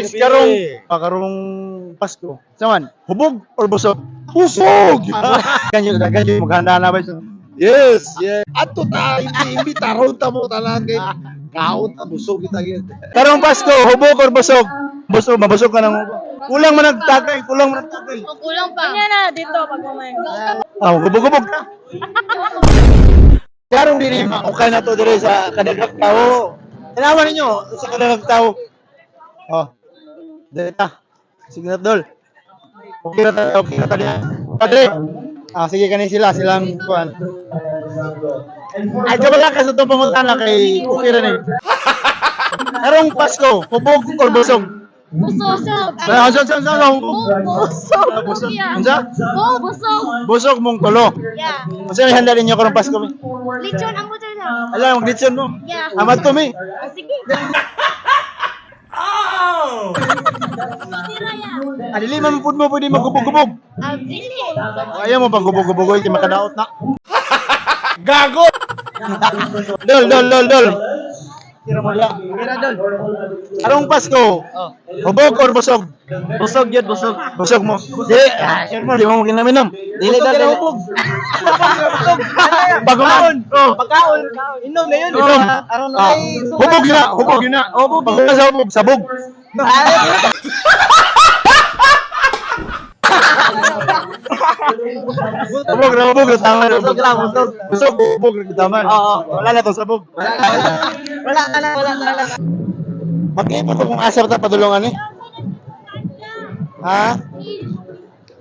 Guys, karong Pasko. Saman, hubog or busog? Busog! Ganyan maghanda na ba ito? Yes, yes. Ato ta, imbita ron ta mo tanan kay kaon ta busog kita gyud. Karong Pasko, hubog or busog? Busog, mabusog ka ng hubog. Kulang man nagtagay. Kulang pa. Kanya na dito pag kumain. Hubog-hubog ka. Karong diri, okay na to diri sa kadagang tao. Tanawan ninyo sa kadagang tao. Oh. Dili ta. Sige na dol. Okay na tayo. Padre. Sige kanin silang kuan. Ay, kabala ka sa itong pangutana kay okay rin eh. Karong Pasko, hubog or busog? Busog. Busog. Unsa? Busog. Busog mong tulo. Yeah. Kasi may handa ninyo karong Pasko mi. Lechon ang buto na. Ala, mag-litson mo. Yeah. Amat to mi. Sige. Dili man pud mo pwede magubog-gubog. Dili. Ayaw mo pang gubog-gubog kay makadaot na. Gago. Dol. Tira mo la. Karong Pasko. Hubog or busog? Busog yun, busog. Busog mo. Di mo kinaminom. Dili na hubog. Bagoon. Pagkaon. Inom na yun. Inom. Aron na Hubog yun na. Hubog na sa hubog. Sabog. Hubog na tama na. Busog, hubog na tama. Wala na to sabog. Wala na. Mag-iipot kung asar ta padulungan eh. Ha?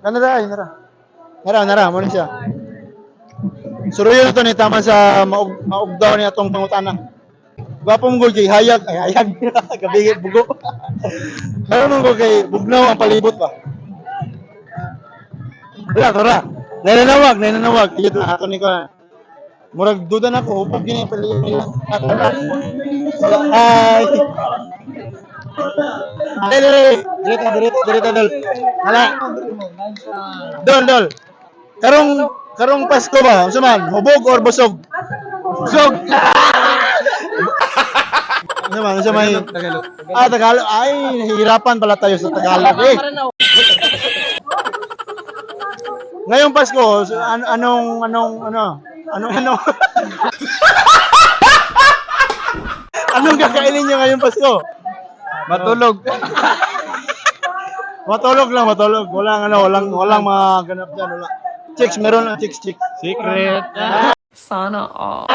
Nara, mo siya. Suruyo na to ni tama sa maugdaw ni atong pangutana. Gwapong gol kay hayag, kabigit bugo. Ano ko kay bugnaw ang palibot ba? Wala, tora. Nainanawag. Ito na ako ni ko. Murag duda na ko, hupog gini palibot nila. Ay. Direta dol. Hala. Dol. Karong Pasko ba? Suman, hubog or busog? Busog. Ano may Tagalog. Ay, nahihirapan pala tayo sa Tagalog eh. Ngayong Pasko, anong Anong kakainin niyo ngayong Pasko? Matulog. Matulog. Walang mga ganap dyan, wala. Chicks, meron lang chicks. Secret. Sana all.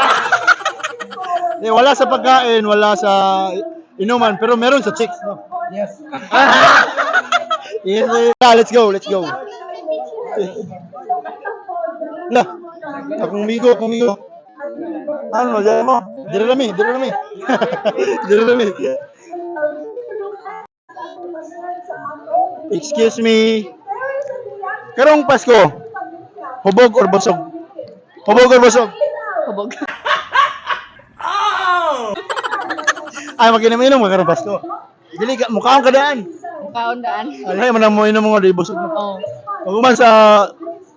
Wala sa pagkain, wala sa inuman, pero meron sa chicks, no? Yes. Yes. Let's go. Lah, akong migo. Ano, dyan mo? Dire lami. Excuse me. Karong Pasko, hubog or busog? Hubog. Ay, mag-inom karong Pasko. Dili ka, mukhaong kadaan. Kaon daan. Alay, manang mo inom mga di busog na. Oh. Pag sa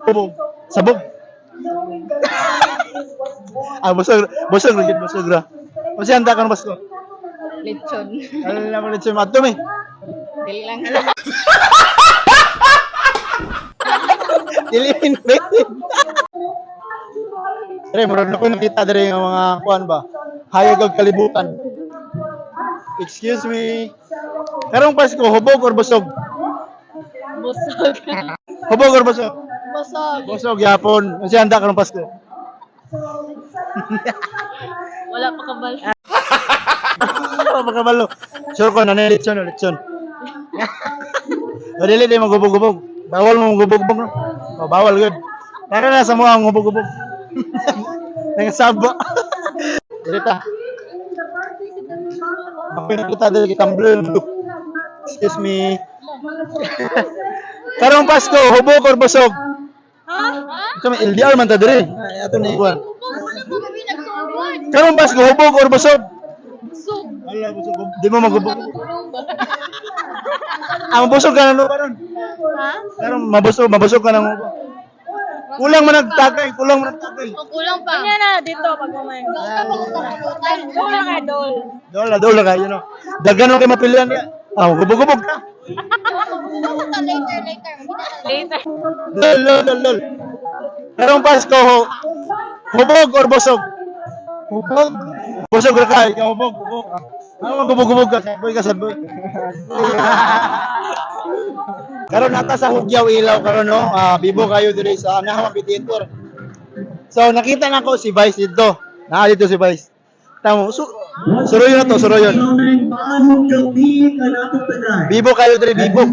hubog, sabog. Busog ra. Kasi handa ka ng Pasko. Lechon. Alam naman lechon mato mi. Dili lang. Diliin. Dere, meron ako nakita dere yung mga kuan ba? Hayag og kalibutan. Excuse me. Karong Pasko, hubog or busog? Busog. Hubog or busog? Busog. Busog yapon. Kasi handa ka ng Pasko. Wala pa kabal. Magkabalo. Sure ko na lechon. O dili di magubog-ubog. Bawal mo magubog-ubog no. O bawal gud. Para na sa mo ang gubog-ubog. Nangasaba. Dirita. Ako nakita dili kitamblo. Excuse me. Karong Pasko, hubog or busog? Kami LDR man ta diri. Ay ato ni iguan. Karong Pasko, hubog or busog? Busog. Ala busog. Di mo magubog. Ang busog ka na no karon. Karong mabusog ka na. Kulang man nagtagay. Kulang pa. Kanya na dito pag kumain. Dol na kay dol. Dol kayo no. Daghan kay mapilian niya. Gubog-gubog ka. Later. Lol. Karong Pasko, hubog or busog? Hubog. Busog ra ka, ikaw hubog. Ano gubog-gubog ka? Sad boy. Karon nata sa Hugyaw Ilaw karon no. Bibo kayo diri sa Nahawang Amphitheater. So nakita na ko si Vice dito. Dito si Vice. Tamo, suruyon na to, suruyon. Bibo kayo diri, bibo.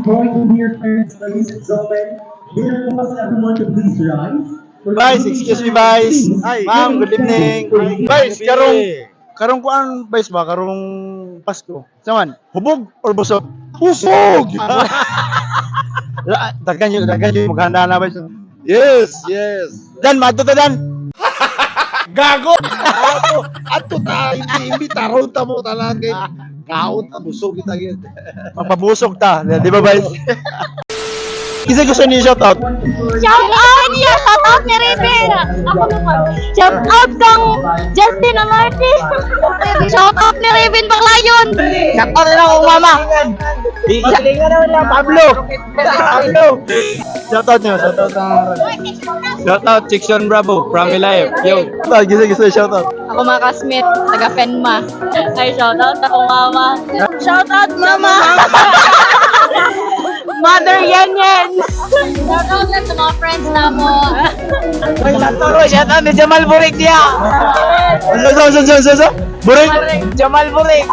Vice, excuse me Vice. Ma'am, good evening. Vice, karong kuan Vice ba? Karong Pasko. Saman, hubog or busog? Busog! Daghan yung maghanda na Vice. Yes. Dan, mato ta Dan. Gago! Ato ta, imbitaron ta mo talang kay kaon ta busog kita gyud. Magpabusog ta, di ba Vice? Isa gusto niyo shout out. Shout out niya! Shout out ni Raven! Ako naman. Shout out kang Justin Amarte! Shout out ni Raven Baclayon! Shout out na akong mama. Tingnan naman lang, Pablo. Shout out niyo, shout out. Shout out, Chickson Bravo, from Live. Yo. Gusto shout out. Ako mga kasmit, taga Fenma. Ay, shout out ako mama. Shout out mama! Mother Yan! Shout out na sa mga friends na mo. Shout out ni Jamal Burik dia. So. Buring. Jamal Burik.